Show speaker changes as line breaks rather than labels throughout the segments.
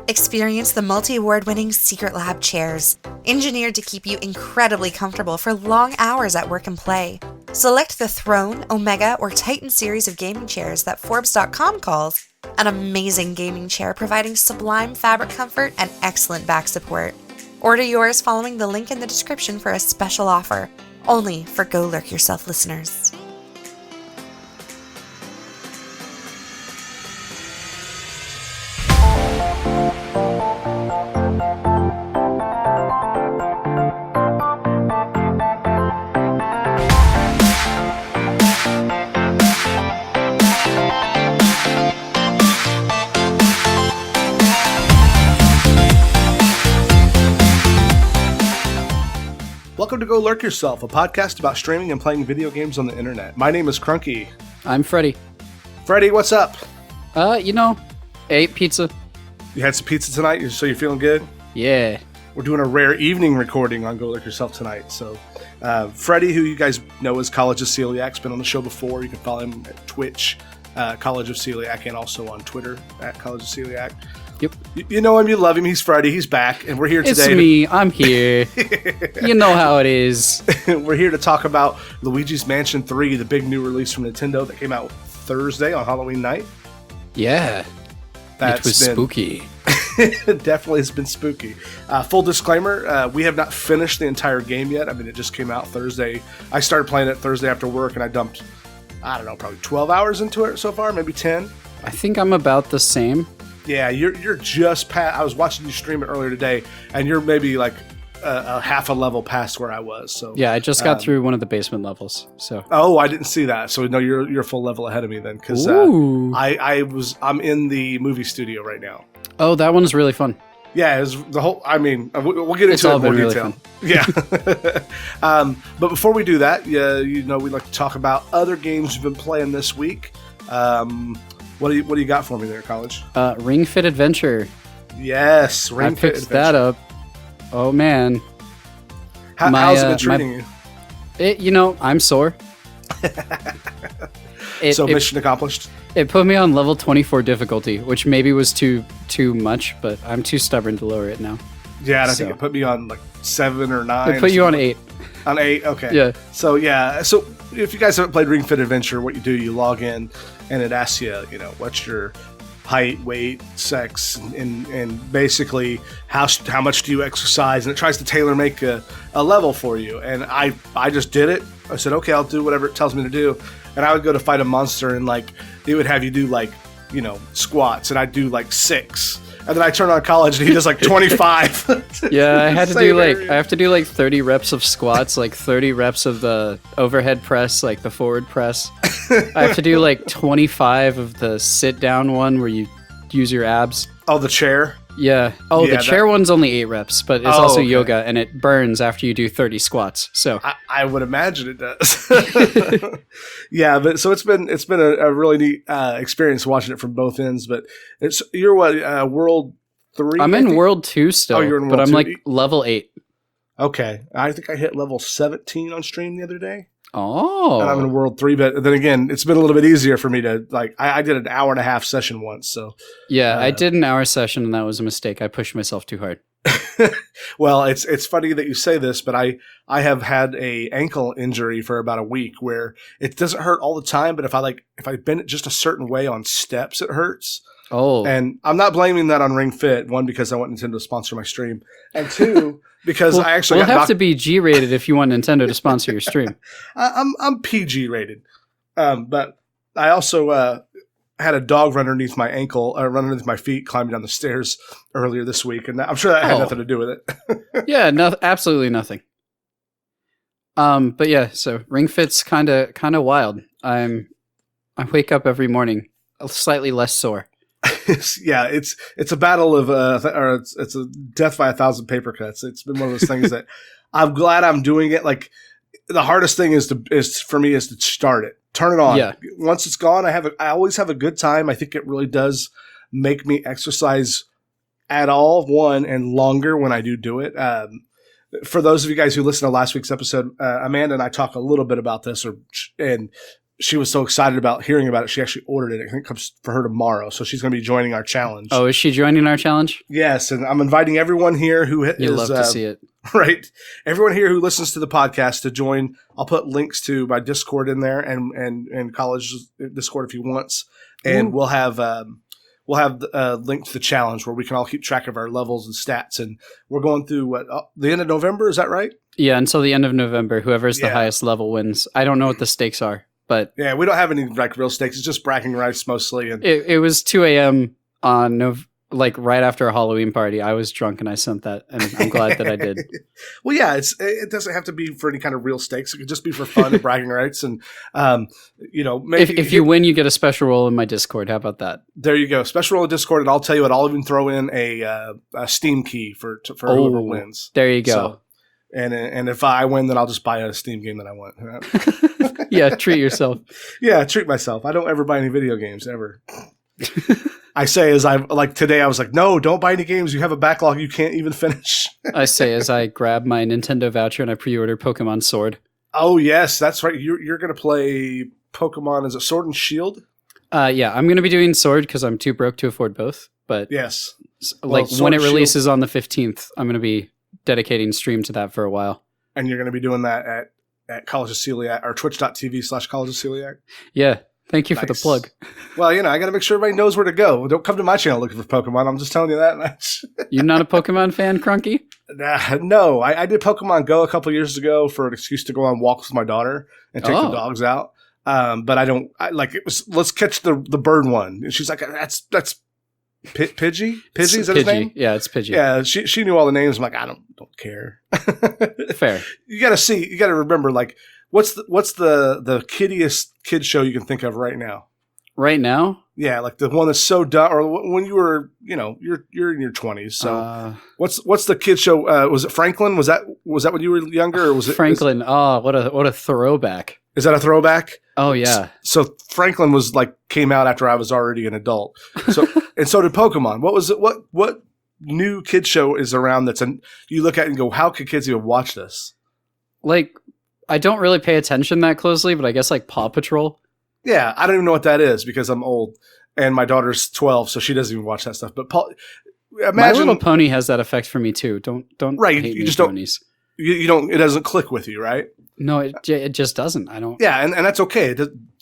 Experience the multi-award-winning Secret Lab chairs, engineered to keep you incredibly comfortable for long hours at work and play. Select the Throne, Omega, or Titan series of gaming chairs that Forbes.com calls an amazing gaming chair providing sublime fabric comfort and excellent back support. Order yours following the link in the description for a special offer, only for Go Lurk Yourself listeners.
Welcome to Go Lurk Yourself, a podcast about streaming and playing video games on the internet. My name is Crunky.
I'm Freddy.
Freddy, what's up?
Ate pizza.
You had some pizza tonight, so you're feeling good?
Yeah.
We're doing a rare evening recording on Go Lurk Yourself tonight. So, Freddy, who you guys know as College of Celiac, has been on the show before. You can follow him at Twitch, College of Celiac, and also on Twitter at College of Celiac.
Yep.
You know him, you love him. He's Freddy. He's back, and we're here today.
It's me. I'm here. You know how it is.
We're here to talk about Luigi's Mansion 3, the big new release from Nintendo that came out Thursday on Halloween night.
Yeah. It was spooky.
Definitely has been spooky. Full disclaimer, we have not finished the entire game yet. I mean, it just came out Thursday. I started playing it Thursday after work, and I dumped, probably 12 hours into it so far, maybe 10.
I think I'm about the same.
Yeah, you're just past. I was watching you stream it earlier today, and you're maybe like a half a level past where I was. So
yeah, I just got through one of the basement levels. So
I didn't see that. So no, you're a full level ahead of me then, because I'm in the movie studio right now.
Oh, that one's really fun.
Yeah, it was the whole. I mean, we'll get into it in more detail. Really yeah. But before we do that, we'd like to talk about other games you've been playing this week. What do you got for me there, College?
Ring Fit Adventure.
Yes, Ring Fit Adventure. I picked
that up. Oh man,
how's it been treating you?
I'm sore.
Mission accomplished.
It put me on level 24 difficulty, which maybe was too much, but I'm too stubborn to lower it now.
Yeah, and I think it put me on like 7 or 9.
It put you on 8.
On 8, okay.
Yeah.
So if you guys haven't played Ring Fit Adventure, what you do, you log in, and it asks you, what's your height, weight, sex, and basically how much do you exercise, and it tries to tailor make a level for you. And I just did it. I said, okay, I'll do whatever it tells me to do. And I would go to fight a monster, and it would have you do squats, and I'd do 6. And then I turn on College, and he does 25.
Yeah, I have to do 30 reps of squats, 30 reps of the overhead press, the forward press. I have to do 25 of the sit down one where you use your abs.
Oh, the chair?
Yeah. Oh, yeah, the chair one's only 8 reps, but it's also yoga, and it burns after you do 30 squats. So
I would imagine it does. Yeah, but so it's been a really neat experience watching it from both ends. But you're what, World 3?
I'm in World 2 still.
Oh, you're in World
but
2?
I'm level 8.
Okay, I think I hit level 17 on stream the other day.
Oh.
And I'm in World 3, but then again, it's been a little bit easier for me to, I did an hour and a half session once, so.
Yeah, I did an hour session, and that was a mistake. I pushed myself too hard.
Well, it's funny that you say this, but I have had a ankle injury for about a week where it doesn't hurt all the time, but if I bend it just a certain way on steps, it hurts.
Oh.
And I'm not blaming that on Ring Fit. One, because I want Nintendo to sponsor my stream, and two, because I actually
we'll have to be G-rated if you want Nintendo to sponsor your stream.
I'm PG rated, but I also had a dog run underneath my ankle, run underneath my feet, climbing down the stairs earlier this week, and I'm sure that had nothing to do with it.
Yeah, absolutely nothing. But yeah, so Ring Fit's kind of wild. I wake up every morning slightly less sore.
Yeah, it's a battle of it's a death by 1,000 paper cuts. It's been one of those things that I'm glad I'm doing it. The hardest thing is for me to start it, turn it on.
Yeah.
Once it's gone, I always have a good time. I think it really does make me exercise at all, and longer when I do it. For those of you guys who listened to last week's episode, Amanda and I talk a little bit about this, and she was so excited about hearing about it, she actually ordered it. I think it comes for her tomorrow, so she's going to be joining our challenge.
Oh, is she joining our challenge?
Yes, and I'm inviting everyone here who is...
You'd love to see it.
Right. Everyone here who listens to the podcast to join. I'll put links to my Discord in there and college Discord if he wants. And we'll have a link to the challenge where we can all keep track of our levels and stats. And we're going through the end of November. Is that right?
Yeah, until the end of November. Whoever's the highest level wins. I don't know what the stakes are, but
yeah, we don't have any like real stakes. It's just bragging rights mostly. And
it was 2 a.m. on right after a Halloween party. I was drunk and I sent that, and I'm glad that I did.
Well, yeah, it doesn't have to be for any kind of real stakes. It could just be for fun and bragging rights. And maybe
if you win, you get a special role in my Discord. How about that?
There you go, special role in Discord, and I'll tell you what. I'll even throw in a Steam key for whoever wins.
There you go.
So, and if I win, then I'll just buy a Steam game that I want.
Yeah, treat yourself.
Yeah, treat myself. I don't ever buy any video games ever. I say as today I was like, no, don't buy any games. You have a backlog you can't even finish.
I say as I grab my Nintendo voucher and I pre-order Pokemon Sword.
Oh yes, that's right. You're gonna play Pokemon. Is it Sword and Shield?
Yeah, I'm gonna be doing Sword because I'm too broke to afford both. But
yes,
when it releases on the 15th, I'm gonna be dedicating stream to that for a while.
And you're gonna be doing that at College of Celiac or twitch.tv/College of Celiac.
Yeah. Thank you for the plug.
Well, I got to make sure everybody knows where to go. Don't come to my channel looking for Pokemon. I'm just telling you that.
You're not a Pokemon fan, Crunky?
No. I did Pokemon Go a couple years ago for an excuse to go on walks with my daughter and take the dogs out. But it was, let's catch the bird one. And she's like, that's Pidgey? Pidgey, is that his name?
Yeah, it's Pidgey.
Yeah, she knew all the names. I'm like, I don't care.
Fair.
You got to remember, like, what's the kiddiest kid show you can think of right now?
Right now?
Yeah, like the one that's so dumb, or when you were, you're in your 20s. So what's the kid show? Was it Franklin? Was that when you were younger, or was it
Franklin? What a throwback!
Is that a throwback?
Oh yeah.
So Franklin was came out after I was already an adult. So and so did Pokemon. What was it? What new kid show is around you look at it and go, how could kids even watch this?
I don't really pay attention that closely, but I guess Paw Patrol.
Yeah, I don't even know what that is because I'm old and my daughter's 12, so she doesn't even watch that stuff. But imagine
My Little Pony has that effect for me too. Don't
right.
Hate
you just
ponies.
don't. You don't. It doesn't click with you, right?
No, it just doesn't. I don't.
Yeah, and that's okay.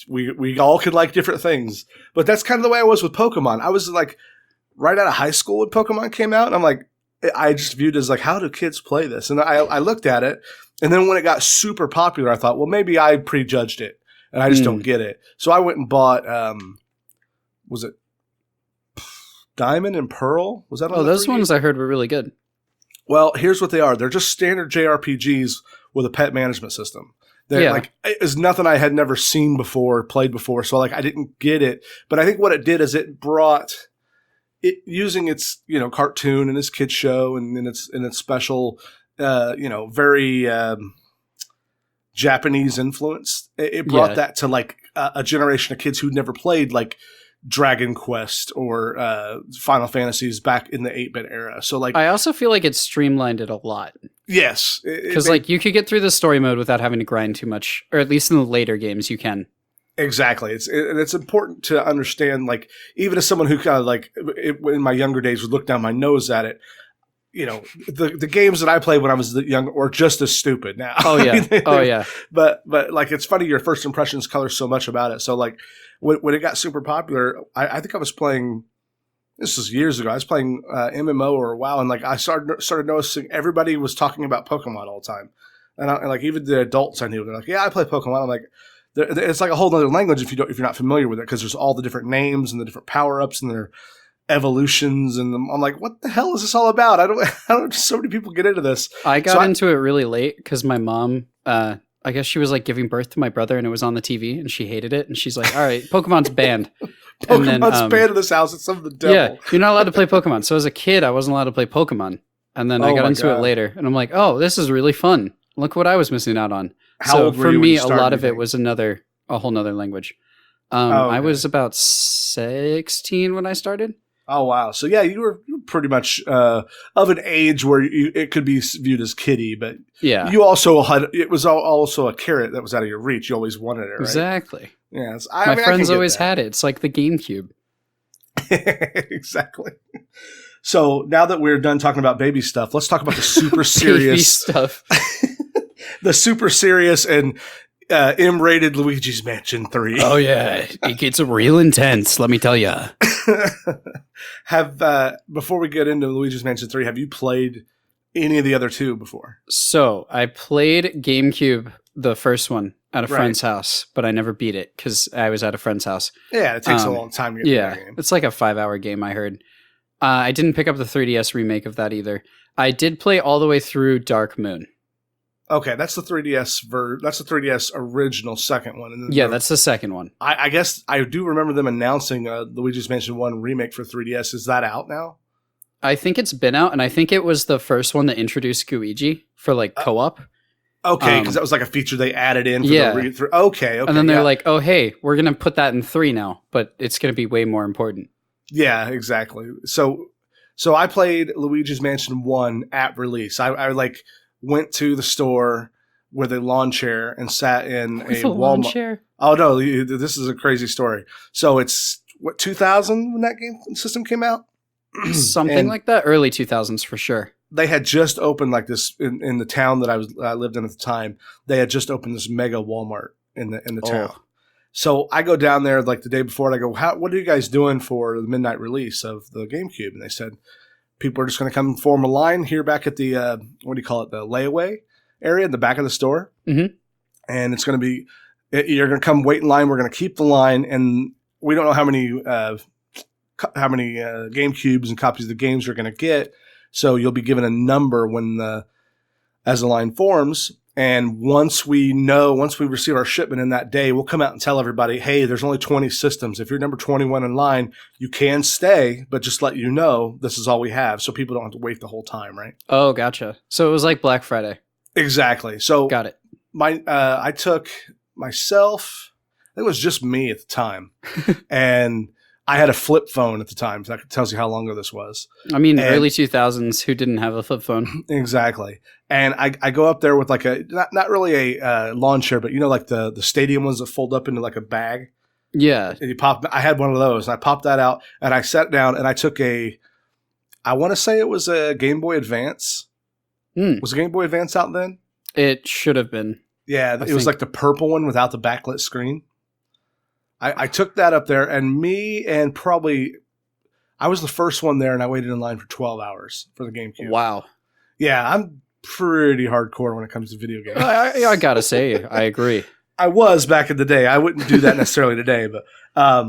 We all could like different things, but that's kind of the way I was with Pokemon. I was right out of high school when Pokemon came out, and I'm like, I just viewed it as how do kids play this? And I looked at it, and then when it got super popular, I thought, well, maybe I prejudged it. And I just don't get it. So I went and bought, was it Diamond and Pearl? Was that on
those
3D?
ones I heard were really good.
Well, here's what they are. They're just standard JRPGs with a pet management system. They're it's nothing I had never seen before, played before. So I didn't get it. But I think what it did is it brought it using its, cartoon and its kid show and in its special, very, Japanese influence. It brought that to a generation of kids who'd never played Dragon Quest or Final Fantasies back in the 8-bit era. So
I also feel like it streamlined it a lot.
Yes,
because you could get through the story mode without having to grind too much, or at least in the later games you can.
Exactly. It's important to understand. Even as someone who kind of in my younger days would look down my nose at it. The games that I played when I was young were just as stupid now.
Oh yeah.
But it's funny your first impressions color so much about it. So when it got super popular, I think I was playing, this was years ago. I was playing MMO or WoW, and I started noticing everybody was talking about Pokemon all the time, and even the adults I knew, they're like, yeah, I play Pokemon. I'm like, it's like a whole other language if you're not familiar with it, because there's all the different names and the different power ups and their evolutions, and I'm like, what the hell is this all about? I don't so many people get into this.
I got into it really late because my mom, I guess she was giving birth to my brother, and it was on the TV, and she hated it, and she's like, all right, Pokemon's banned.
Pokemon's banned in this house. It's some of the devil.
Yeah, you're not allowed to play Pokemon. So as a kid, I wasn't allowed to play Pokemon, and then I got into it later, and I'm like, oh, this is really fun. Look what I was missing out on.
How old were
for
you
me,
when you
a
started,
lot of it was a whole nother language. I was about 16 when I started.
Oh wow! So yeah, you were pretty much of an age where it could be viewed as kiddie, but
Yeah.
you also had it was also a carrot that was out of your reach. You always wanted it, right?
Exactly.
Yeah,
My friends always had it. It's like the GameCube.
Exactly. So now that we're done talking about baby stuff, let's talk about the super serious
Baby stuff.
the super serious and M-rated Luigi's Mansion 3.
Oh yeah, it gets real intense. Let me tell you.
Before we get into Luigi's Mansion 3, have you played any of the other two before?
So I played GameCube, the first one, at a friend's house, but I never beat it because I was at a friend's house.
Yeah, it takes a long time to get that game.
It's like a 5-hour game, I heard. I didn't pick up the 3DS remake of that either. I did play all the way through Dark Moon.
Okay, that's the 3DS that's the 3DS original second one. And
Yeah, that's the second one.
I guess I do remember them announcing Luigi's Mansion 1 remake for 3DS. Is that out now?
I think it's been out, and I think it was the first one that introduced Luigi for like co-op.
Okay, because that was like a feature they added in for the read-through. Okay.
And then they're like, oh, hey, we're going to put that in 3 now, but it's going to be way more important.
Yeah, exactly. So I played Luigi's Mansion 1 at release. I like went to the store with a lawn chair and sat in a
lawn
Walmart.
Chair?
Oh no, this is a crazy story. So it's 2000 when that game system came out?
Something like that. Early 2000s for sure.
They had just opened like this in the town that I lived in at the time. They had just opened this mega Walmart in the town. So I go down there like the day before and I go, what are you guys doing for the midnight release of the GameCube? And they said, people are just going to come form a line here back at the, what do you call it? The layaway area in the back of the store.
Mm-hmm.
And it's going to be, you're going to come wait in line. We're going to keep the line. And we don't know how many GameCubes and copies of the games you're going to get. So you'll be given a number as the line forms. And once we receive our shipment in that day, we'll come out and tell everybody, hey, there's only 20 systems. If you're number 21 in line, you can stay, but just let you know this is all we have. So people don't have to wait the whole time, right?
Oh, gotcha. So it was like Black Friday.
Exactly. So
got it.
I took myself, it was just me at the time. And I had a flip phone at the time. So that tells you how long ago this was.
I mean, early 2000s, who didn't have a flip phone?
Exactly. And I go up there with like not really a lawn chair, but like the stadium ones that fold up into like a bag.
Yeah.
And I had one of those and I popped that out and I sat down and I took I want to say it was a Game Boy Advance. Was a Game Boy Advance out then?
It should have been.
Yeah. It was like the purple one without the backlit screen. I took that up there and I was the first one there and I waited in line for 12 hours for the GameCube.
Wow.
Yeah, I'm pretty hardcore when it comes to video games.
I gotta say, I agree.
I was back in the day. I wouldn't do that necessarily today, but I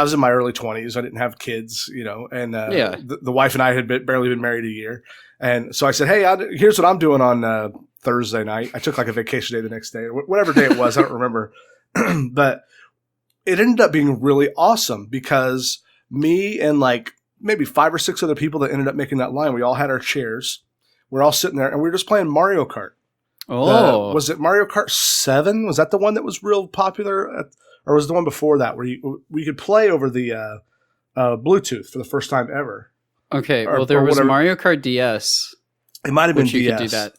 was in my early 20s. I didn't have kids, and the wife and I had barely been married a year. And so I said, hey, here's what I'm doing on Thursday night. I took like a vacation day the next day, whatever day it was. I don't remember. But it ended up being really awesome because me and like maybe 5 or 6 other people that ended up making that line, we all had our chairs. We're all sitting there and we were just playing Mario Kart.
Oh.
Was it Mario Kart 7? Was that the one that was real popular? Or was it the one before that where we could play over the Bluetooth for the first time ever?
Okay, well, there was Mario Kart DS.
It might have been DS.
You could do that.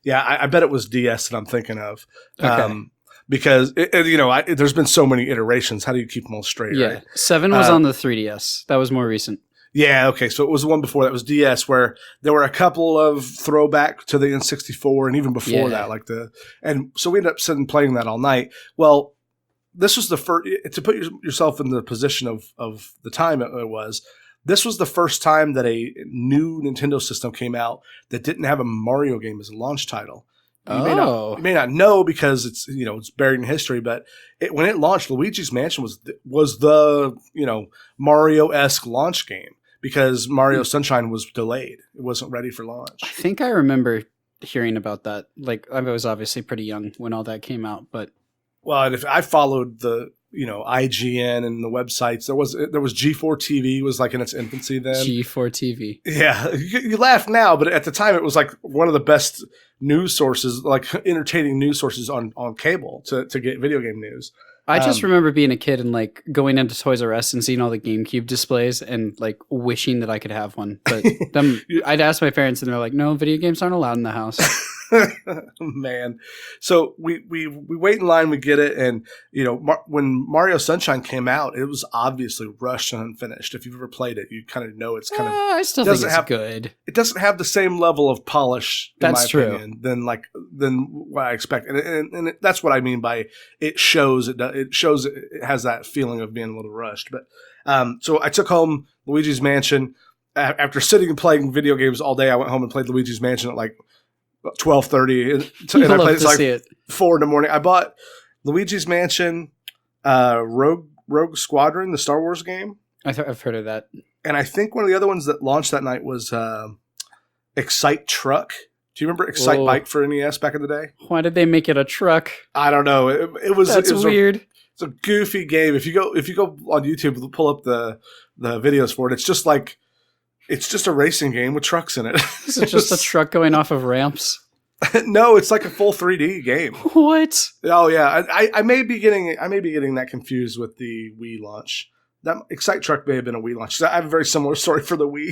Yeah, I bet it was DS that I'm thinking of.
Okay.
Because, there's been so many iterations. How do you keep them all straight,
yeah.
right?
7 was on the 3DS. That was more recent.
Yeah, okay. So it was the one before that was DS where there were a couple of throwback to the N64 and even before that. And so we ended up sitting playing that all night. Well, this was the first, to put yourself in the position of the time it was, this was the first time that a new Nintendo system came out that didn't have a Mario game as a launch title. You may not know because it's it's buried in history, but when it launched, Luigi's Mansion was the Mario-esque launch game because Mario Sunshine was delayed; it wasn't ready for launch.
I think I remember hearing about that. Like I was obviously pretty young when all that came out, but
and if I followed the IGN and the websites, there was G4 TV was like in its infancy then.
G4 TV.
Yeah, you laugh now, but at the time it was like one of the best news sources, like entertaining news sources on cable to get video game news.
I just remember being a kid and like going into Toys R Us and seeing all the GameCube displays and like wishing that I could have one. But I'd ask my parents and they're like, no, video games aren't allowed in the house.
Man. So we wait in line, we get it. And, when Mario Sunshine came out, it was obviously rushed and unfinished. If you've ever played it, you kind of know it's kind of...
I still think it's good.
It doesn't have the same level of polish, in
That's
my
true.
opinion, than what I expect. And that's what I mean by it shows. It shows it has that feeling of being a little rushed. But so I took home Luigi's Mansion. After sitting and playing video games all day, I went home and played Luigi's Mansion at like 12:30, and I played it like 4 in the morning. I bought Luigi's Mansion, Rogue Squadron, the Star Wars game.
I've heard of that. And
I think one of the other ones that launched that night was Excite Truck. Do you remember Excite Bike for NES back in the day?
Why did they make it a truck?
I don't know. It was
weird.
It's a goofy game. If you go on YouTube, pull up the videos for it. It's just a racing game with trucks in it.
Is it just a truck going off of ramps?
No, it's like a full 3D game.
What?
Oh yeah, I may be getting that confused with the Wii launch. That Excite Truck may have been a Wii launch. I have a very similar story for the Wii.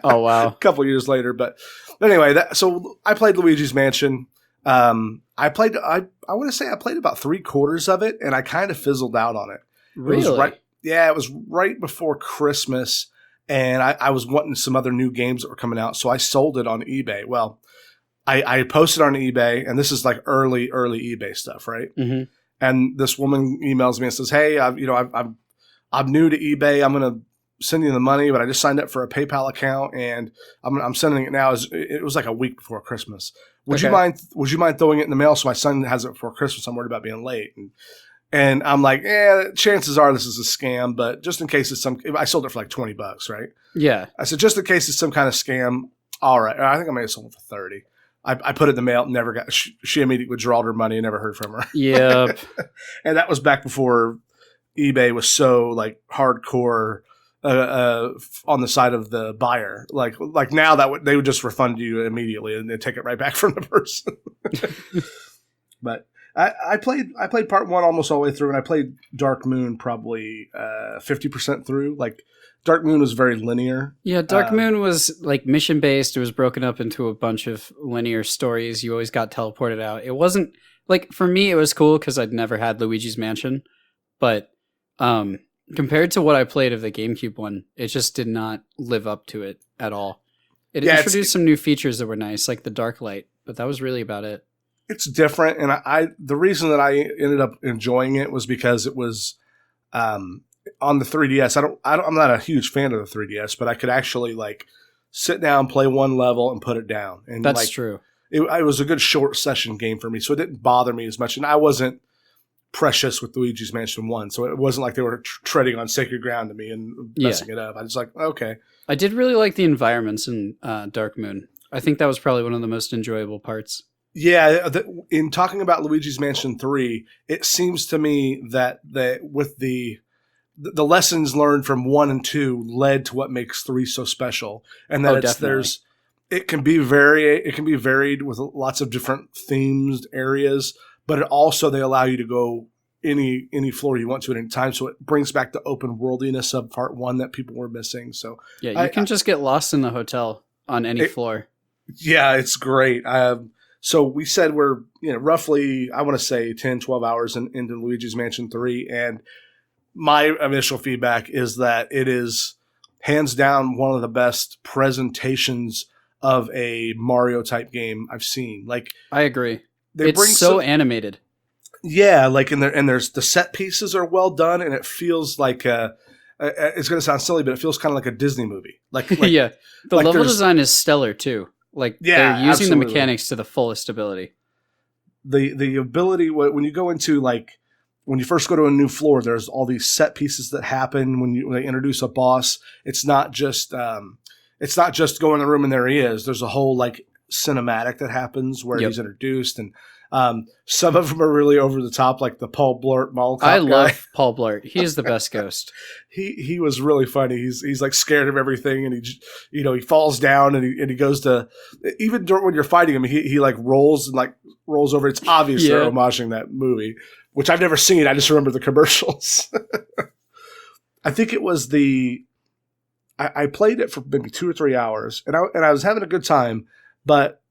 Oh wow!
A couple years later, but anyway, so I played Luigi's Mansion. I want to say I played about 3/4 of it, and I kind of fizzled out on it.
Really?
It was right before Christmas. And I was wanting some other new games that were coming out, so I sold it on eBay. Well, I posted on eBay, and this is like early eBay stuff, right? Mm-hmm. And this woman emails me and says, "Hey, I'm new to eBay. I'm going to send you the money, but I just signed up for a PayPal account, and I'm sending it now." It was like a week before Christmas. Would you mind throwing it in the mail so my son has it before Christmas? I'm worried about being late. And I'm like, chances are this is a scam, but just in case I sold it for like $20, right?
Yeah.
I said, just in case it's some kind of scam. All right. I think I may have sold it for 30. I put it in the mail, never got, she immediately withdrew her money and never heard from her.
Yep.
And that was back before eBay was so like hardcore, on the side of the buyer. Like now they would just refund you immediately and they'd take it right back from the person. But I played part 1 almost all the way through, and I played Dark Moon probably 50% through. Like Dark Moon was very linear.
Yeah, Dark Moon was like mission based. It was broken up into a bunch of linear stories. You always got teleported out. It wasn't like, for me, it was cool because I'd never had Luigi's Mansion, but compared to what I played of the GameCube one, it just did not live up to it at all. It introduced some new features that were nice, like the dark light, but that was really about it.
It's different, and the reason that I ended up enjoying it was because it was on the 3DS. I'm not a huge fan of the 3DS, but I could actually like sit down, play one level, and put it down. And
that's true.
It was a good short session game for me, so it didn't bother me as much. And I wasn't precious with Luigi's Mansion 1, so it wasn't like they were treading on sacred ground to me and messing it up. I was like, okay.
I did really like the environments in Dark Moon. I think that was probably one of the most enjoyable parts.
Yeah, in talking about Luigi's Mansion 3, it seems to me that with the lessons learned from 1 and 2 led to what makes 3 so special, and that it can be varied with lots of different themed areas, but they allow you to go any floor you want to at any time. So it brings back the open worldiness of part 1 that people were missing. So
yeah, you can just get lost in the hotel on any floor. Yeah,
it's great. So we said we're roughly, I want to say 10, 12 hours into Luigi's Mansion 3. And my initial feedback is that it is hands down one of the best presentations of a Mario type game I've seen. Like, I
agree. It's so animated.
Yeah. Like, and there's the set pieces are well done, and it feels like it's going to sound silly, but it feels kind of like a Disney movie. Like
yeah. The level design is stellar too. Like, they're using
absolutely.
The mechanics to the fullest ability.
The ability, when you go into, like, when you first go to a new floor, there's all these set pieces that happen when they introduce a boss. It's not just go in the room and there he is. There's a whole, like, cinematic that happens where he's introduced. And Some of them are really over the top, like the Paul Blart Mall Cop
I
guy.
love Paul Blart. He's the best ghost.
He was really funny. He's like scared of everything, and he falls down, and he goes to, even when you're fighting him, he like rolls over. It's obvious they're homaging that movie, which I've never seen. I just remember the commercials. I think it was I played it for maybe 2 or 3 hours, and I was having a good time, but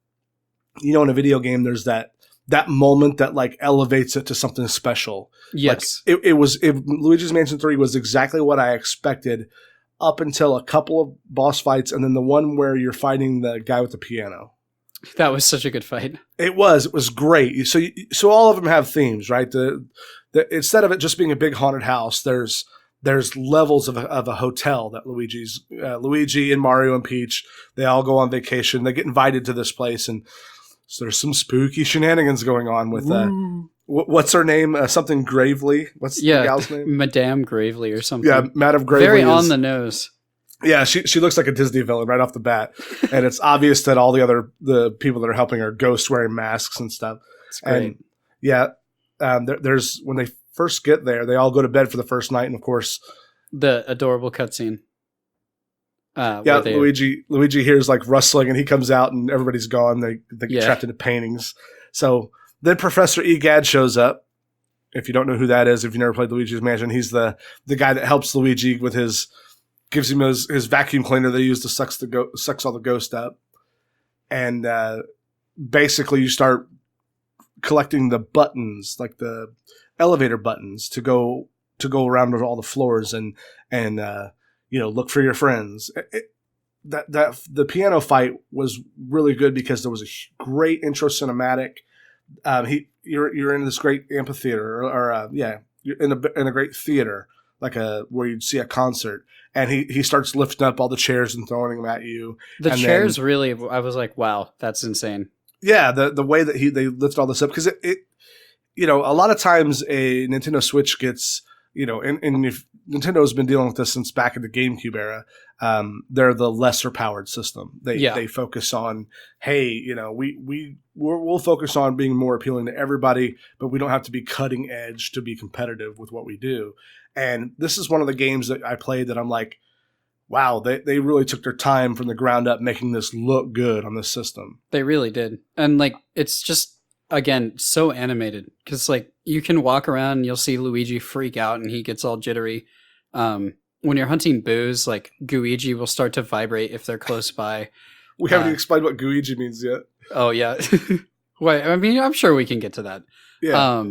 in a video game, there's that moment that like elevates it to something special.
Yes.
Like Luigi's Mansion 3 was exactly what I expected up until a couple of boss fights, and then the one where you're fighting the guy with the piano.
That was such a good fight.
It was great. So all of them have themes, right? Instead of it just being a big haunted house, there's levels of a hotel that Luigi and Mario and Peach, they all go on vacation. They get invited to this place, and so there's some spooky shenanigans going on with what's her name? Something Gravely. What's the gal's name?
Madame Gravely or something.
Yeah, Madame Gravely.
Very on the nose.
Yeah, she looks like a Disney villain right off the bat, and it's obvious that all the people that are helping are ghosts wearing masks and stuff.
It's great.
And there's when they first get there, they all go to bed for the first night, and of course,
the adorable cutscene.
Luigi hears like rustling, and he comes out, and everybody's gone. They get trapped into paintings. So then Professor Egad shows up. If you don't know who that is, if you never played Luigi's Mansion, he's the guy that helps Luigi with gives him his vacuum cleaner they use to sucks all the ghost up, and basically you start collecting the buttons, like the elevator buttons, to go around all the floors and look for your friends. The piano fight was really good because there was a great intro cinematic. You're in this great amphitheater, you're in a great theater, like where you'd see a concert, and he starts lifting up all the chairs and throwing them at you.
The chairs really, I was like, wow, that's insane.
Yeah, the way that they lift all this up, because it a lot of times a Nintendo Switch gets, and if Nintendo's been dealing with this since back in the GameCube era, they're the lesser powered system. They focus on, hey, we'll focus on being more appealing to everybody, but we don't have to be cutting edge to be competitive with what we do. And this is one of the games that I played that I'm like, wow, they really took their time from the ground up making this look good on this system. They really did.
And like, it's just, again, so animated, because like you can walk around and you'll see Luigi freak out and he gets all jittery. When you're hunting boos, like Gooigi will start to vibrate if they're close by.
We haven't explained what Gooigi means yet.
Oh yeah. Well, I mean, I'm sure we can get to that.
Yeah.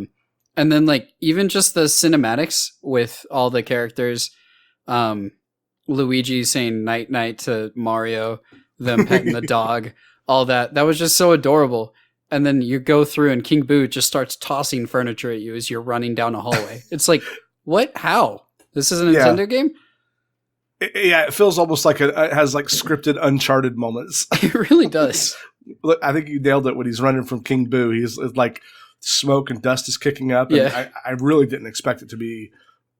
And then like even just the cinematics with all the characters, Luigi saying night night to Mario, them petting the dog, all that was just so adorable. And then you go through and King Boo just starts tossing furniture at you as you're running down a hallway. It's like, what? How? This is a Nintendo game?
It feels almost like it has like scripted Uncharted moments.
It really does.
Look, I think you nailed it when he's running from King Boo. He's like smoke and dust is kicking up. And I really didn't expect it to be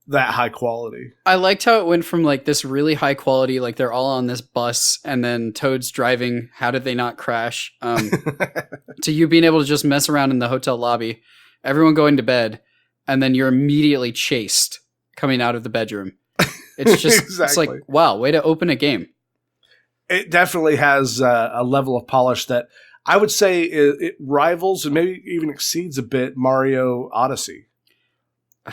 that high quality.
I liked how it went from like this really high quality, like they're all on this bus and then Toad's driving, how did they not crash, to you being able to just mess around in the hotel lobby, everyone going to bed, and then you're immediately chased coming out of the bedroom. It's just
exactly.
It's like, wow, way to open a game.
It definitely has a level of polish that I would say it rivals and maybe even exceeds a bit Mario Odyssey.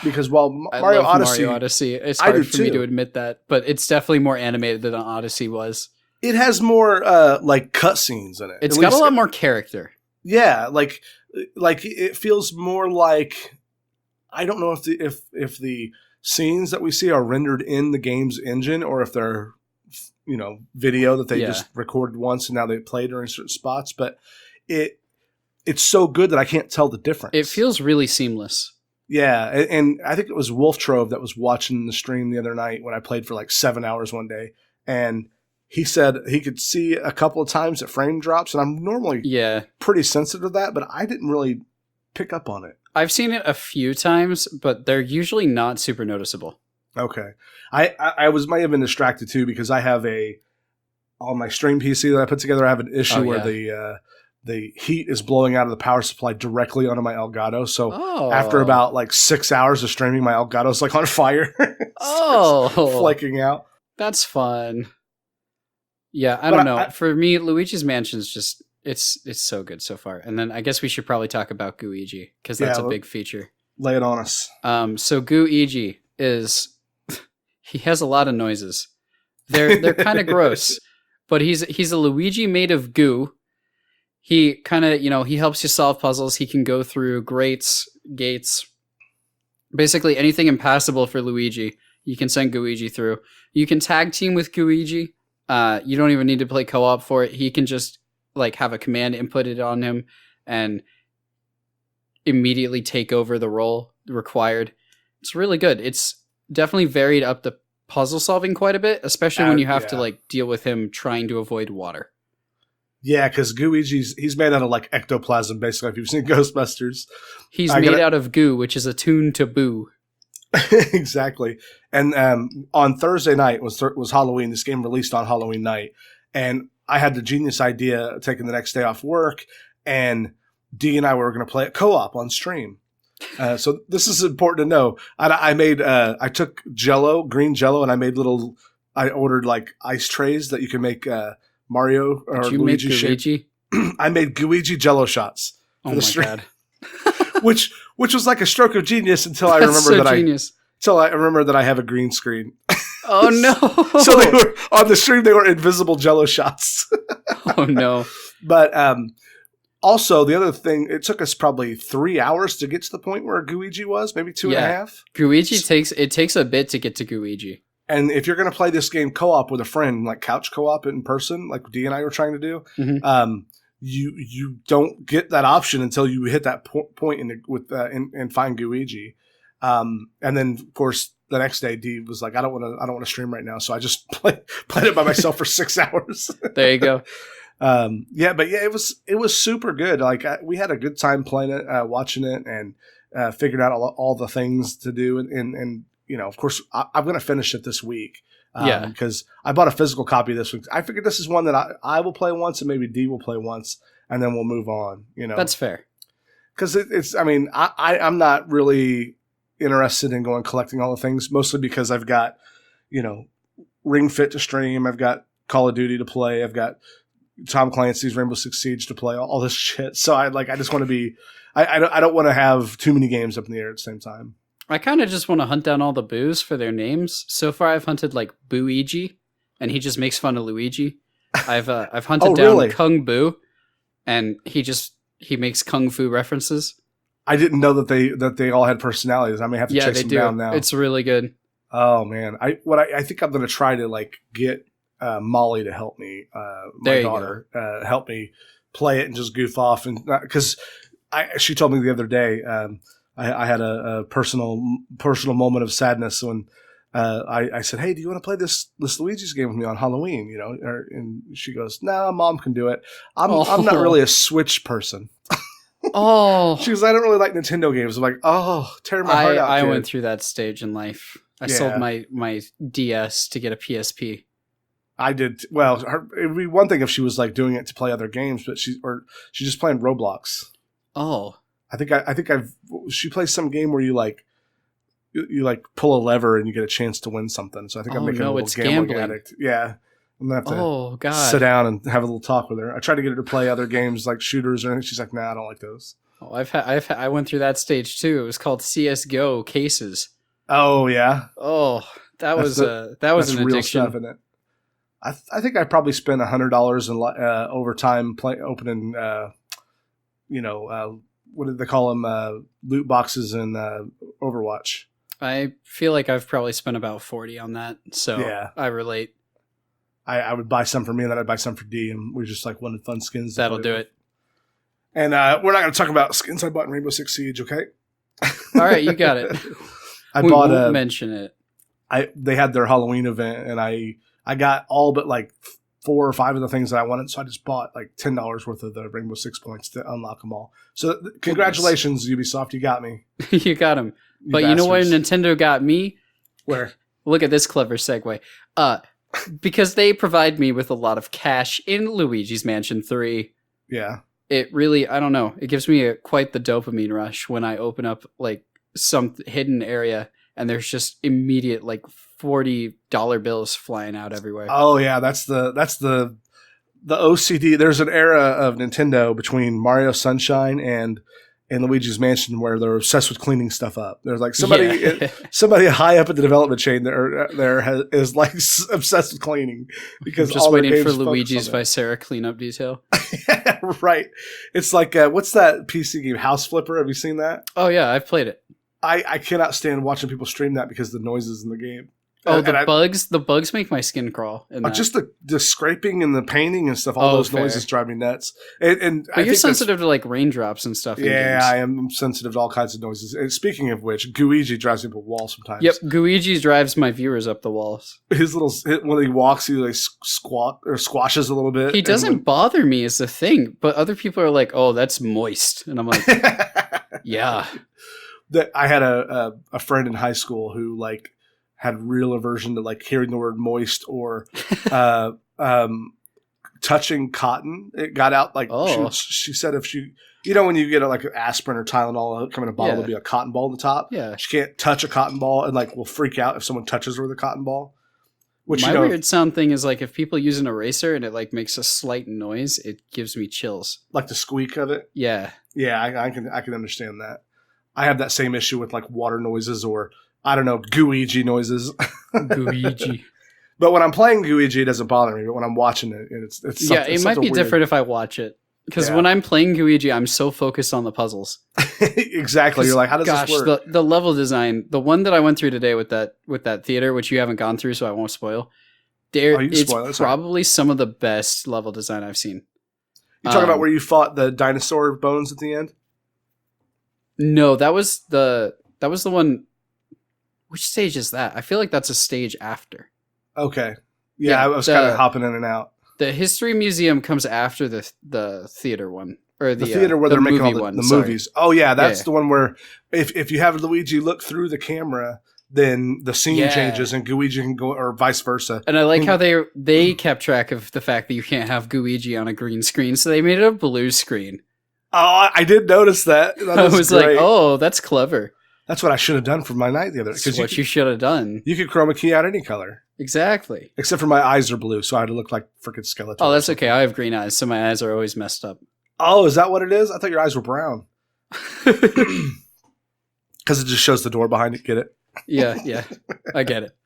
Because while Mario Odyssey,
it's hard for me to admit that, but it's definitely more animated than Odyssey was.
It has more like cutscenes in it.
It's got a lot more character.
Yeah, like it feels more like, I don't know if the scenes that we see are rendered in the game's engine or if they're video that they just recorded once and now they play during certain spots, but it's so good that I can't tell the difference.
It feels really seamless.
Yeah, and I think it was Wolf Trove that was watching the stream the other night when I played for like 7 hours one day, and he said he could see a couple of times that frame drops, and I'm normally pretty sensitive to that, but I didn't really pick up on it.
I've seen it a few times, but they're usually not super noticeable.
Okay. I might have been distracted too because I have on my stream PC that I put together, I have an issue where the heat is blowing out of the power supply directly onto my Elgato. So
Oh.
after about like 6 hours of streaming, my Elgato's like on fire.
Oh.
Flaking out.
That's fun. Yeah, I don't know. For me, Luigi's Mansion is just it's so good so far. And then I guess we should probably talk about Gooigi because that's a big feature.
Lay it on us.
So Gooigi is he has a lot of noises. They're kind of gross, but he's a Luigi made of goo. He kind of, he helps you solve puzzles. He can go through grates, gates, basically anything impassable for Luigi. You can send Gooigi through. You can tag team with Gooigi. You don't even need to play co-op for it. He can just like have a command inputted on him and immediately take over the role required. It's really good. It's definitely varied up the puzzle solving quite a bit, especially when you have to like deal with him trying to avoid water. Yeah,
because he's made out of like ectoplasm, basically. If you've seen Ghostbusters,
he's made out of goo, which is attuned to boo.
Exactly. And on Thursday night was Halloween. This game released on Halloween night, and I had the genius idea of taking the next day off work, and Dee and I were going to play it co-op on stream. So this is important to know. I took Jello, green Jello, and I ordered like ice trays that you can make Mario or Luigi shape. I made Gooigi Jello shots for the stream. God. which was like a stroke of genius until I remember that I have a green screen.
Oh no!
So they were on the stream. They were invisible Jello shots.
Oh no!
But also the other thing, it took us probably 3 hours to get to the point where Gooigi was, maybe 2.5.
Gooigi takes a bit to get to Gooigi.
And if you're going to play this game co-op with a friend, like couch co-op in person, like Dee and I were trying to do, you don't get that option until you hit that point and find Gooigi. And then of course the next day Dee was like, I don't want to stream right now, so I just played it by myself for 6 hours.
There you go.
It was super good. Like we had a good time playing it, watching it, and figured out all the things to do, and of course, I'm going to finish it this week. Because I bought a physical copy this week. I figured this is one that I will play once, and maybe Dee will play once, and then we'll move on.
That's fair.
Because I'm not really interested in going collecting all the things, mostly because I've got, Ring Fit to stream. I've got Call of Duty to play. I've got Tom Clancy's Rainbow Six Siege to play. All this shit. So I just want to be. I don't want to have too many games up in the air at the same time.
I kind of just want to hunt down all the boos for their names. So far, I've hunted like Booigi, and he just makes fun of Luigi. I've hunted down Kung Boo, and he makes kung fu references.
I didn't know that they all had personalities. I may have to chase them down now.
It's really good.
Oh man, I think I'm going to try to like get Molly to help me, my daughter, help me play it and just goof off, and because she told me the other day. I had a personal moment of sadness when I said, "Hey, do you want to play this Luigi's game with me on Halloween?" And she goes, "No, Mom can do it. I'm not really a Switch person."
Oh,
she goes, "I don't really like Nintendo games." I'm like, "Oh, tear my heart out."
I went through that stage in life. I sold my DS to get a PSP.
I did. Well, it would be one thing if she was like doing it to play other games, but she's just playing Roblox.
Oh.
She plays some game where you pull a lever and you get a chance to win something. So I think I'm making a little gambling addict. Yeah. I'm going to have to sit down and have a little talk with her. I tried to get her to play other games like shooters or anything. She's like, nah, I don't like those.
Oh, I went through that stage too. It was called CS:GO Cases.
Oh yeah.
Oh, that was an addiction.
Real stuff, isn't it? I think I probably spent $100 in overtime opening, what did they call them? Loot boxes in Overwatch.
I feel like I've probably spent about 40 on that. So yeah. I relate.
I would buy some for me and then I'd buy some for D, and we just like wanted fun skins.
That'll do it.
And we're not going to talk about skins I bought in Rainbow Six Siege, okay?
All right, you got it.
We won't
mention it.
They had their Halloween event, and I got all but like 4 or 5 of the things that I wanted, so I just bought like $10 worth of the Rainbow Six points to unlock them all. So congratulations, Ubisoft, you got me.
You got them. But you know where Nintendo got me?
Where?
Look at this clever segue. Because they provide me with a lot of cash in Luigi's Mansion 3.
Yeah.
it really, I don't know, it gives me quite the dopamine rush when I open up like some hidden area and there's just immediate like $40 bills flying out everywhere.
Oh yeah, that's the OCD. There's an era of Nintendo between Mario Sunshine and Luigi's Mansion where they're obsessed with cleaning stuff up. There's like somebody high up in the development chain is like obsessed with cleaning because
I'm just
all their
waiting
games
for
focus
Luigi's
on that.
Viscera cleanup detail.
Right. It's like what's that PC game, House Flipper? Have you seen that?
Oh yeah, I've played it.
I cannot stand watching people stream that because of the noises in the game.
Oh, the bugs make my skin crawl.
Just the scraping and the painting and stuff. All those noises drive me nuts.
But you're sensitive to like raindrops and stuff.
Yeah, I am sensitive to all kinds of noises. And speaking of which, Luigi drives me up a wall sometimes.
Yep, Luigi drives my viewers up the walls.
His little when he walks, he like squashes a little bit.
He doesn't bother me is the thing, but other people are like, "Oh, that's moist," and I'm like, "Yeah."
I had a friend in high school who like had real aversion to like hearing the word moist or touching cotton. It got out like she said if she, when you get like aspirin or Tylenol come in a bottle, there'll be a cotton ball on the top.
Yeah,
she can't touch a cotton ball and like will freak out if someone touches her with a cotton ball. Which
my weird sound thing is like if people use an eraser and it like makes a slight noise, it gives me chills.
Like the squeak of it.
Yeah,
I can understand that. I have that same issue with like water noises or I don't know, Luigi noises.
Luigi.
But when I'm playing Luigi, it doesn't bother me. But when I'm watching it, it's
it might be different if I watch it. Because when I'm playing Luigi, I'm so focused on the puzzles.
Exactly. You're like, how does this work?
The level design, the one that I went through today with that theater, which you haven't gone through, so I won't spoil. It's probably some of the best level design I've seen.
You talking about where you fought the dinosaur bones at the end?
No, that was the one. Which stage is that? I feel like that's a stage after.
Okay. Yeah, I was kind of hopping in and out.
The History Museum comes after the theater one. Or the
theater where they're making all the movies. Oh, yeah, that's the one where if you have Luigi look through the camera, then the scene changes and Luigi can go, or vice versa.
And I like how they kept track of the fact that you can't have Luigi on a green screen, so they made it a blue screen.
Oh, I did notice that.
I was great. Like, oh, that's clever.
That's what I should have done for my night the other day.
That's what you should have done.
You could chroma key out any color.
Exactly.
Except for my eyes are blue, so I had to look like freaking skeleton.
Oh, that's okay. I have green eyes, so my eyes are always messed up.
Oh, is that what it is? I thought your eyes were brown. Because it just shows the door behind it. Get it?
Yeah. I get it.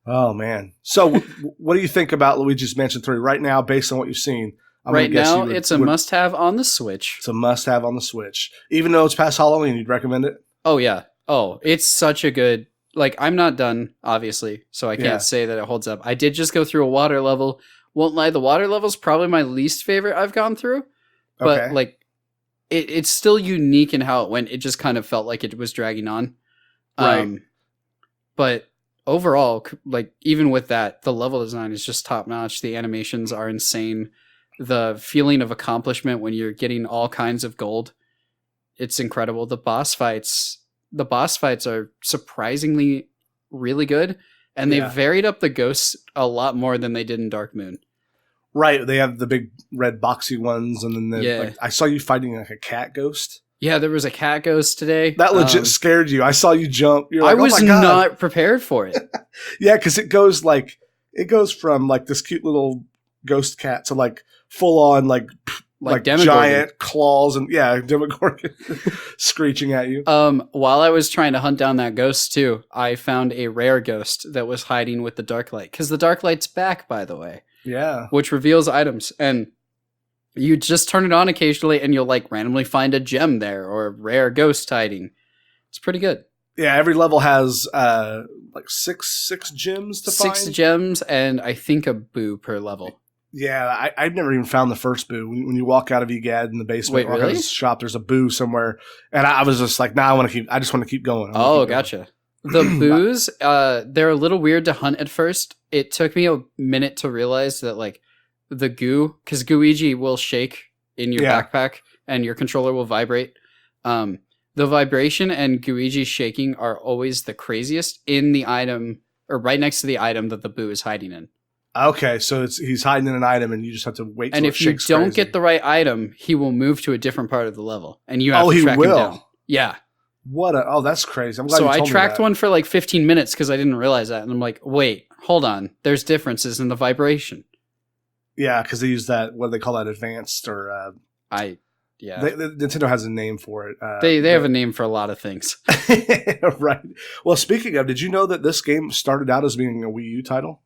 Oh, man. So what do you think about Luigi's Mansion 3 right now, based on what you've seen?
Right now, it's a must-have on the Switch.
It's a must-have on the Switch. Even though it's past Halloween, you'd recommend it?
Oh, yeah. Oh, it's such a good... Like, I'm not done, obviously, so I can't say that it holds up. I did just go through a water level. Won't lie, the water level's probably my least favorite I've gone through. But, like, it's still unique in how it went. It just kind of felt like it was dragging on.
Right.
But overall, like, even with that, the level design is just top-notch. The animations are insane. The feeling of accomplishment when you're getting all kinds of gold, it's incredible. The boss fights are surprisingly really good, and they varied up the ghosts a lot more than they did in Dark Moon. Right,
they have the big red boxy ones, and then like, I saw you fighting like a cat ghost.
Yeah, there was a cat ghost today.
That legit scared you. I saw you jump. You're like,
I was not prepared for it.
Yeah, because it goes from like this cute little ghost cat to like full on like giant claws and Demogorgon screeching at you.
While I was trying to hunt down that ghost too, I found a rare ghost that was hiding with the dark light, because the dark light's back, by the way.
Yeah,
which reveals items, and you just turn it on occasionally, and you'll like randomly find a gem there or a rare ghost hiding. It's pretty good.
Yeah, every level has like six gems to find.
6 gems, and I think a boo per level.
Yeah, I've never even found the first boo. When you walk out of EGAD in the basement,
walk out of
the shop, there's a boo somewhere, and I was just like, I just want to keep going.
Gotcha. The boos, they're a little weird to hunt at first. It took me a minute to realize that like the goo, because Luigi will shake in your backpack and your controller will vibrate. The vibration and Luigi shaking are always the craziest in the item, or right next to the item that the boo is hiding in.
Okay, so he's hiding in an item, and you just have to wait.
And
till
if you don't get the right item, he will move to a different part of the level, and you have to track him down. Yeah.
That's crazy. I'm glad
so
you told
I
me
tracked
that.
one for like 15 minutes because I didn't realize that, and I'm like, wait, hold on, there's differences in the vibration.
Yeah, because they use that. What do they call that? Advanced or Nintendo has a name for it.
They have a name for a lot of things.
Right. Well, speaking of, did you know that this game started out as being a Wii U title?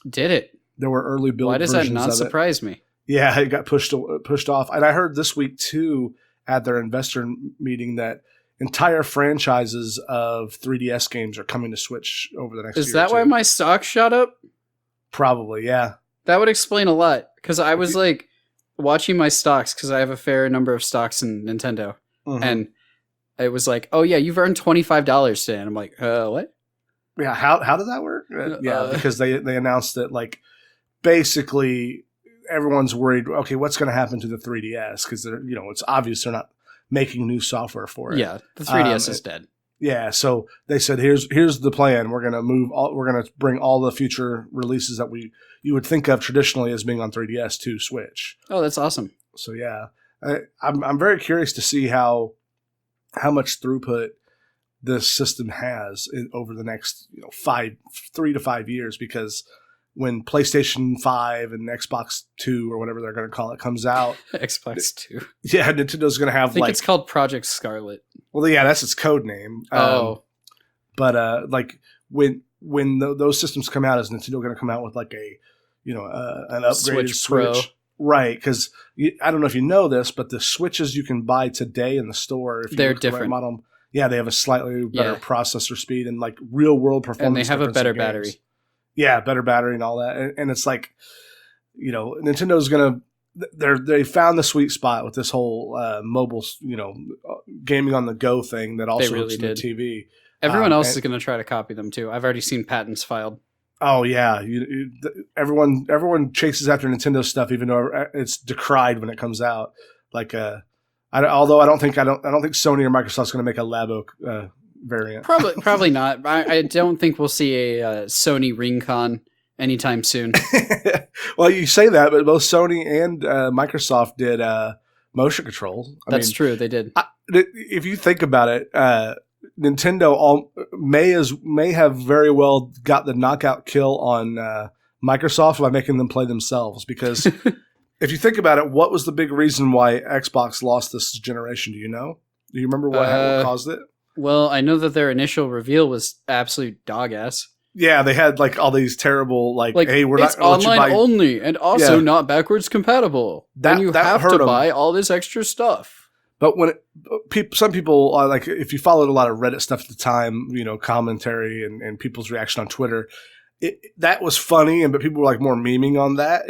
Did it?
There were early build versions of it.
Why does that not surprise me?
Yeah, it got pushed off. And I heard this week, too, at their investor meeting that entire franchises of 3DS games are coming to Switch over the next year.
Is that why my stock shot up?
Probably, yeah.
That would explain a lot. Because I was like watching my stocks, because I have a fair number of stocks in Nintendo. Mm-hmm. And it was like, oh, yeah, you've earned $25 today. And I'm like, what?
Yeah, how did that work? Because they announced that, like, basically everyone's worried, okay, what's going to happen to the 3DS? Because it's obvious they're not making new software for it.
Yeah, the 3DS is dead.
Yeah, so they said, here's the plan. We're going to bring all the future releases that you would think of traditionally as being on 3DS to Switch.
Oh, that's awesome.
So yeah, I'm very curious to see how much throughput this system has over the next 3 to 5 years, because when PlayStation 5 and Xbox 2 or whatever they're going to call it comes out.
Xbox 2.
Yeah, Nintendo's going to have,
I think it's called Project Scarlet.
Well, yeah, that's its code name. But like when those systems come out, is Nintendo going to come out with like an upgraded Switch
Pro?
Right, because I don't know if you know this, but the Switches you can buy today in the store, if
they're
look at the
different.
right model, yeah, they have a slightly better processor speed and like real world performance.
And they have a better battery.
Yeah, better battery and all that. And it's like, Nintendo's going to, they found the sweet spot with this whole mobile, gaming on the go thing that also
really
hooks into the TV.
Everyone else is going to try to copy them too. I've already seen patents filed.
Oh yeah, everyone chases after Nintendo stuff, even though it's decried when it comes out. Like, although I don't think Sony or Microsoft's going to make a Labo variant.
Probably not. I don't think we'll see a Sony Ring-Con anytime soon.
Well, you say that, but both Sony and Microsoft did motion control.
That's true. They did.
If you think about it, Nintendo may have very well got the knockout kill on Microsoft by making them play themselves. Because if you think about it, what was the big reason why Xbox lost this generation? Do you know? Do you remember what caused it?
Well, I know that their initial reveal was absolute dog ass.
Yeah, they had like all these terrible hey, we're
it's
not
online only and also not backwards compatible. And you have to buy all this extra stuff.
But when some people like, if you followed a lot of Reddit stuff at the time, commentary and people's reaction on Twitter, that was funny, but people were like more memeing on that.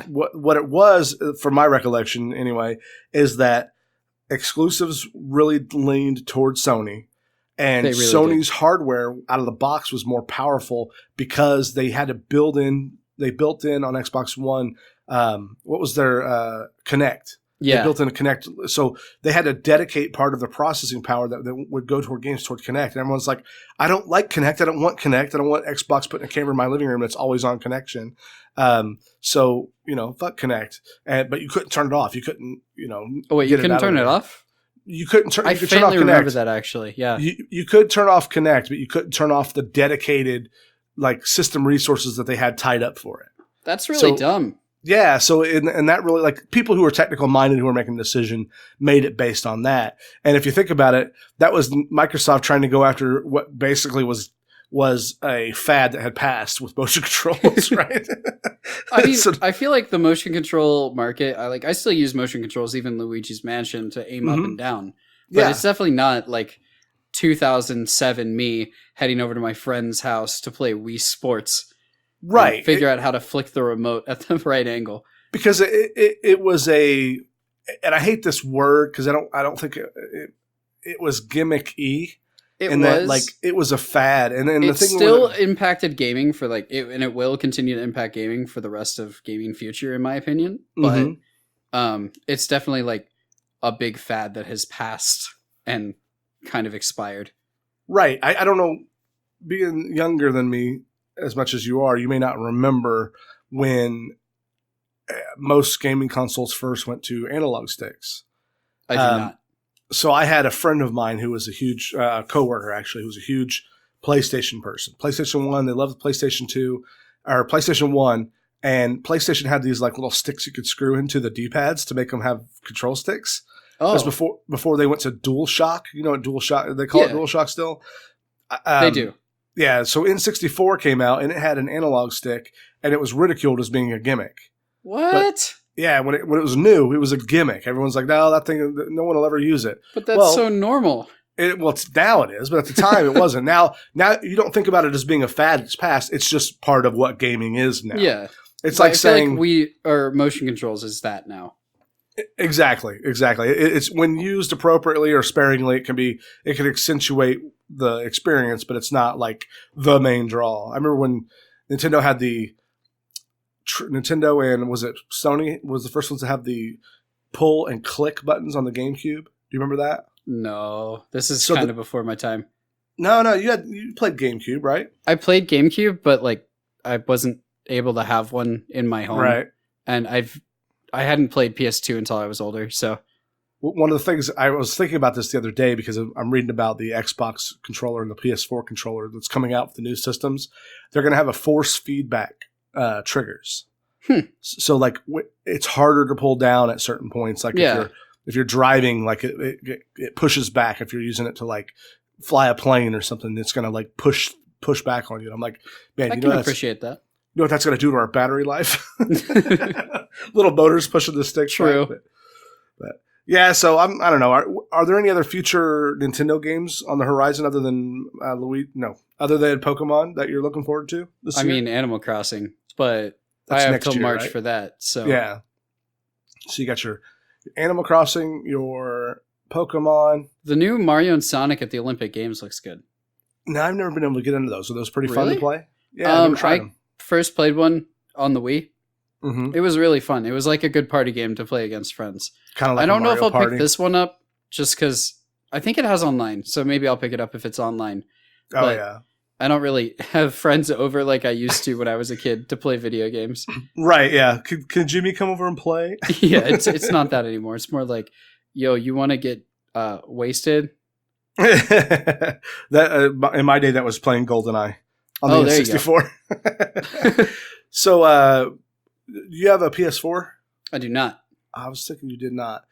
What it was, from my recollection anyway, is that exclusives really leaned towards Sony. And really Sony's hardware out of the box was more powerful because they had to built in on Xbox One. What was their Kinect?
Yeah.
They built in a Kinect. So they had to dedicate part of the processing power that would go toward games toward Kinect. And everyone's like, I don't like Kinect. I don't want Kinect. I don't want Xbox putting a camera in my living room that's always on connection. So, fuck Kinect. But you couldn't turn it off. You couldn't,
Oh, wait, you couldn't turn it off?
You couldn't turn.
I faintly remember that actually. Yeah,
you could turn off Kinect, but you couldn't turn off the dedicated system resources that they had tied up for it.
That's really dumb.
Yeah, so and that really, people who are technical minded who are making the decision made it based on that. And if you think about it, that was Microsoft trying to go after what basically was a fad that had passed with motion controls, right?
I mean, I feel like the motion control market, I still use motion controls, even Luigi's Mansion, to aim up and down. But it's definitely not like 2007 me heading over to my friend's house to play Wii Sports.
Right.
Figure out how to flick the remote at the right angle.
Because it was and I hate this word because I don't think it was gimmicky. It was a fad, and then the thing
still impacted gaming for and it will continue to impact gaming for the rest of gaming future, in my opinion. But it's definitely a big fad that has passed and kind of expired.
Right. I don't know. Being younger than me as much as you are, you may not remember when most gaming consoles first went to analog sticks.
I do not.
So I had a friend of mine who was a huge coworker, actually, who was a huge PlayStation person. PlayStation 1, they loved the PlayStation 2, or PlayStation 1, and PlayStation had these like little sticks you could screw into the D-pads to make them have control sticks.
Oh.
It was before they went to DualShock. You know what DualShock, they call it DualShock still?
They do.
Yeah, so N64 came out, and it had an analog stick, and it was ridiculed as being a gimmick.
What?
But, yeah, when it was new, it was a gimmick. Everyone's like, no, that thing, no one will ever use it.
But that's so normal.
Now it is, but at the time it wasn't. Now you don't think about it as being a fad that's past. It's just part of what gaming is now.
Yeah.
It's like saying
our motion controls is that now.
Exactly. It's when used appropriately or sparingly, it can accentuate the experience, but it's not like the main draw. I remember when Nintendo had Nintendo and was it Sony was the first ones to have the pull and click buttons on the GameCube. Do you remember that?
No, this is kind of before my time.
No, you played GameCube, right?
I played GameCube, but like I wasn't able to have one in my home,
right?
And I hadn't played PS2 until I was older. So
one of the things I was thinking about this the other day because I'm reading about the Xbox controller and the PS4 controller that's coming out with the new systems. They're going to have a force feedback triggers. So like it's harder to pull down at certain points. Like if you're driving, like it pushes back. If you're using it to like fly a plane or something, it's going to like push back on you. And I'm like, man,
I can appreciate that.
You know what that's going to do to our battery life? Little motors pushing the stick.
True.
But yeah, so I don't know. Are there any other future Nintendo games on the horizon other than Luigi? No, other than Pokemon that you're looking forward to this year?
I mean, Animal Crossing, but
that's
I have
next
till
year,
March
right?
for that. So
yeah. So you got your Animal Crossing, your Pokemon.
The new Mario and Sonic at the Olympic Games looks good.
No, I've never been able to get into those. Are those pretty fun
Really?
to play? Yeah, I've never tried them.
First played one on the Wii.
Mm-hmm.
It was really fun. It was like a good party game to play against friends.
Kind of like
I don't know if I'll
Party.
pick this one up just because I think it has online. So maybe I'll pick it up if it's online.
Oh,
But
yeah.
I don't really have friends over like I used to when I was a kid to play video games.
Right, yeah. Can Jimmy come over and play?
Yeah, it's not that anymore. It's more like, yo, you want to get wasted?
That in my day, that was playing GoldenEye on the N64. So, you have a PS4?
I do not.
I was thinking you did not.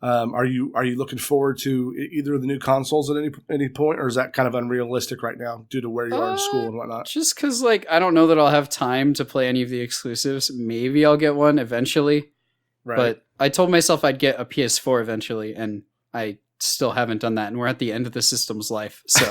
Are you looking forward to either of the new consoles at any point, or is that kind of unrealistic right now due to where you are in school and whatnot?
Just because, like, I don't know that I'll have time to play any of the exclusives. Maybe I'll get one eventually.
Right.
But I told myself I'd get a PS4 eventually, and I still haven't done that. And we're at the end of the system's life. So,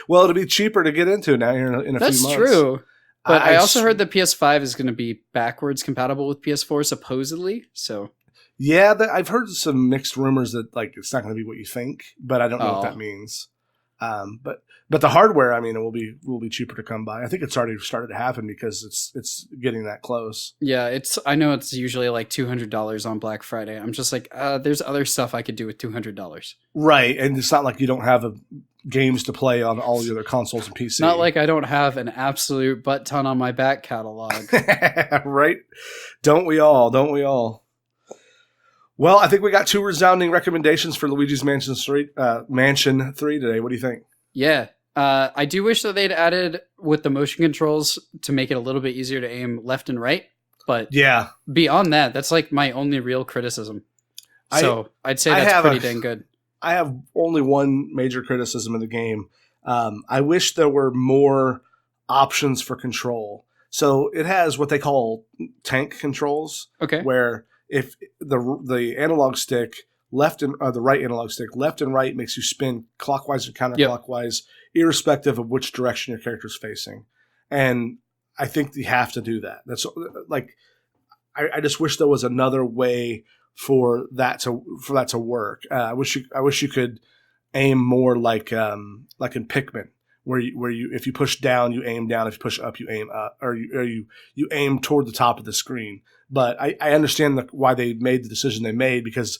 well, it'll be cheaper to get into now here in a few months.
That's true. But I also heard the PS5 is going to be backwards compatible with PS4, supposedly. So.
Yeah, I've heard some mixed rumors that like it's not going to be what you think, but I don't know what that means. But the hardware, I mean, it will be cheaper to come by. I think it's already started to happen because it's getting that close.
Yeah, I know it's usually like $200 on Black Friday. I'm just like, there's other stuff I could do with $200.
Right, and it's not like you don't have games to play on all the other consoles and PC.
Not like I don't have an absolute butt ton on my back catalog.
Right? Don't we all? Well, I think we got two resounding recommendations for Luigi's Mansion 3 today. What do you think?
Yeah. I do wish that they'd added with the motion controls to make it a little bit easier to aim left and right. But
yeah,
beyond that, that's like my only real criticism. So I'd say that's pretty dang good.
I have only one major criticism of the game. I wish there were more options for control. So it has what they call tank controls.
Okay.
Where if the analog stick left and the right analog stick left and right makes you spin clockwise and counterclockwise, irrespective of which direction your character is facing, and I think you have to do that. That's like I just wish there was another way for that to work. I wish you could aim more like in Pikmin, where you if you push down you aim down, if you push up you aim up, or you aim toward the top of the screen. But I understand why they made the decision they made because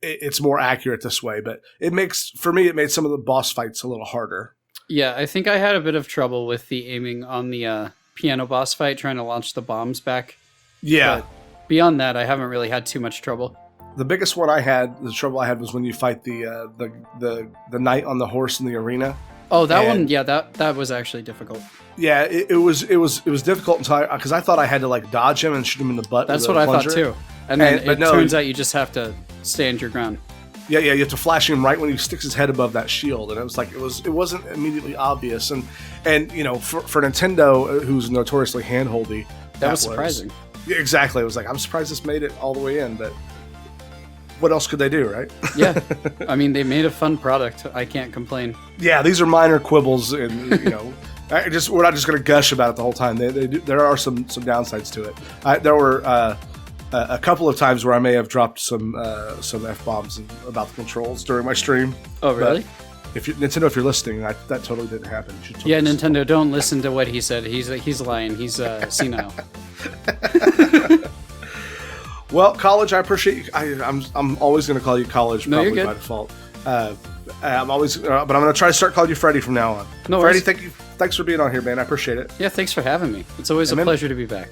it's more accurate this way. But it made some of the boss fights a little harder.
Yeah, I think I had a bit of trouble with the aiming on the piano boss fight trying to launch the bombs back.
Yeah.
But beyond that, I haven't really had too much trouble.
The biggest one the trouble I had was when you fight the knight on the horse in the arena.
Oh, that one, yeah, that was actually difficult.
Yeah, it was difficult until because I thought I had to like dodge him and shoot him in the butt.
That's what I thought too. And then it
no,
turns out you just have to stand your ground.
Yeah, you have to flash him right when he sticks his head above that shield, and it was like it wasn't immediately obvious, and for Nintendo, who's notoriously handholdy,
that was surprising.
Yeah, exactly. It was like I'm surprised this made it all the way in, but what else could they do, right?
Yeah, I mean they made a fun product. I can't complain.
Yeah, these are minor quibbles, and we're not just going to gush about it the whole time. There are some downsides to it. There were a couple of times where I may have dropped some F-bombs about the controls during my stream.
Oh, really?
But Nintendo, if you're listening, that totally didn't happen.
Yeah, Nintendo, don't listen to what he said. He's lying. He's senile.
Well, College, I appreciate you. I'm always going to call you College,
no,
probably
you're good.
by default. I'm always, but I'm going to try to start calling you Freddie from now on.
No
Freddie,
worries.
thanks for being on here, man. I appreciate it.
Yeah, thanks for having me. It's always a pleasure to be back.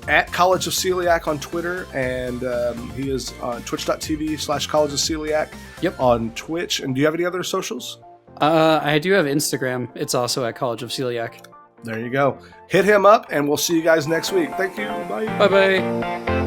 At College of Celiac on Twitter, and he is on twitch.tv/College of Celiac.
Yep.
On Twitch. And do you have any other socials?
I do have Instagram. It's also at College of Celiac.
There you go. Hit him up, and we'll see you guys next week. Thank you. Bye.
Bye-bye.